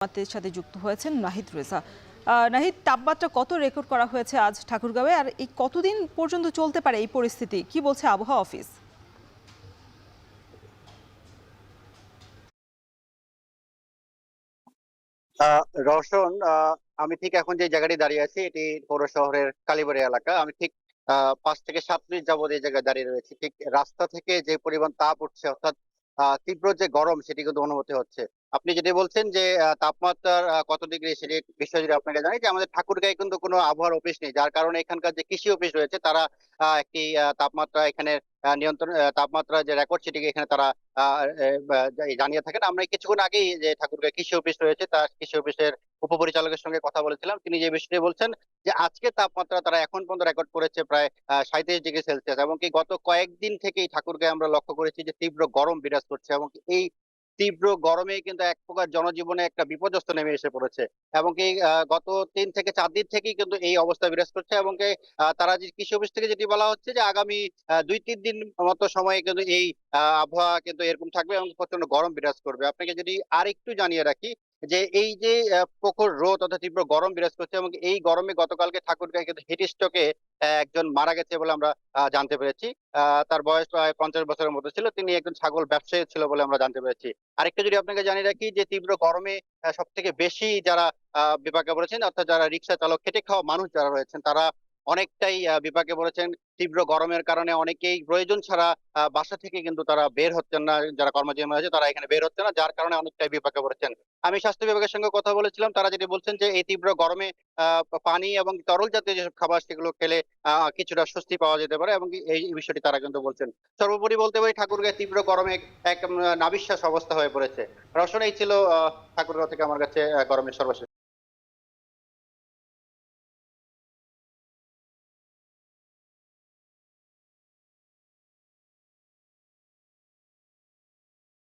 আমাদের সাথে যুক্ত হয়েছেন নাহিদ রেজা। নাহিদ, তাপমাত্রা কত রেকর্ড করা হয়েছে আজ ঠাকুরগাঁওয়ে, আর এই কতদিন পর্যন্ত চলতে পারে এই পরিস্থিতি, কি বলছে আবহাওয়া অফিস? রওশন, আমি ঠিক এখন যে জায়গাটি দাঁড়িয়ে আছি এটি পৌর শহরের কালীবাড়ি এলাকা। আমি ঠিক 5 থেকে 7 মিনিট যাবত এই জায়গায় দাঁড়িয়ে রয়েছি। ঠিক রাস্তা থেকে যে পরিমাণ তাপ উঠছে, অর্থাৎ তীব্র যে গরম, সেটি কিন্তু অনুভূতি হচ্ছে। আপনি যেটি বলছেন যে তাপমাত্রার কত ডিগ্রি, সেটি বিষয় যদি আপনাকে জানি, যে আমাদের ঠাকুরগাঁয়ে কিন্তু কোনো আবহাওয়ার অফিস নেই, যার কারণে এখানকার যে কৃষি অফিস রয়েছে তারা একটি তাপমাত্রা এখানে নিয়ন্ত্রণ, তাপমাত্রা যে রেকর্ড সেটিকে এখানে তারা জানিয়ে থাকেন। আমরা এই কিছুক্ষণ আগেই যে ঠাকুরগাঁও কৃষি অফিস রয়েছে, তার কৃষি অফিসের উপপরিচালকের সঙ্গে কথা বলেছিলাম। তিনি যে বিষয়টি বলছেন যে আজকে তাপমাত্রা তারা এখন পর্যন্ত রেকর্ড করেছে প্রায় 37 ডিগ্রি সেলসিয়াস, এবং কি গত কয়েকদিন থেকেই ঠাকুরগাঁয়ে আমরা লক্ষ্য করেছি যে তীব্র গরম বিরাজ করছে, এবং কি এই তীব্র গরমে কিন্তু এক প্রকার জনজীবনে একটা বিপর্যস্ত নেমে এসে পড়েছে। এবং কি গত 3 থেকে 4 দিন থেকেই কিন্তু এই অবস্থা বিরাজ করছে, এবং কি তারা যে কৃষি অফিস থেকে যেটি বলা হচ্ছে যে আগামী 2-3 দিন মতো সময়ে কিন্তু এই আবহাওয়া কিন্তু এরকম থাকবে এবং প্রচন্ড গরম বিরাজ করবে। আপনাকে যদি আরেকটু জানিয়ে রাখি যে এই যে প্রখর রোদ অর্থাৎ তীব্র গরম বিরাজ করছে, এবং এই গরমে গতকালকে ঠাকুরগাঁয়ে কিন্তু হিট স্ট্রোকে একজন মারা গেছে বলে আমরা জানতে পেরেছি। তার বয়স প্রায় 50 বছরের মতো ছিল। তিনি একজন ছাগল ব্যবসায়ী ছিল বলে আমরা জানতে পেরেছি। আরেকটু যদি আপনাকে জানিয়ে রাখি যে তীব্র গরমে সব থেকে বেশি যারা বিপাকে পড়েছেন, অর্থাৎ যারা রিক্সা চালক, খেটে খাওয়া মানুষ যারা রয়েছেন, তারা অনেকটাই বিপাকে পড়েছেন। তীব্র গরমের কারণে অনেকেই প্রয়োজন ছাড়া বাসা থেকে কিন্তু তারা বের হচ্ছেন না। যারা কর্মজীবী আছে তারা এখানে বের হচ্ছে না, যার কারণে অনেকটাই বিপাকে পড়েছেন। আমি স্বাস্থ্য বিভাগের সঙ্গে কথা বলেছিলাম, তারা যেটি বলছেন যে এই তীব্র গরমে পানি এবং তরল জাতীয় যেসব খাবার সেগুলো খেলে কিছুটা স্বস্তি পাওয়া যেতে পারে, এবং এই বিষয়টি তারা কিন্তু বলছেন। সর্বোপরি বলতে পারি ঠাকুরগাঁয়ে তীব্র গরমে এক নাভিশ্বাস অবস্থা হয়ে পড়েছে। রওশন, এই ছিল ঠাকুরগাঁও থেকে আমার কাছে গরমের সর্বশেষ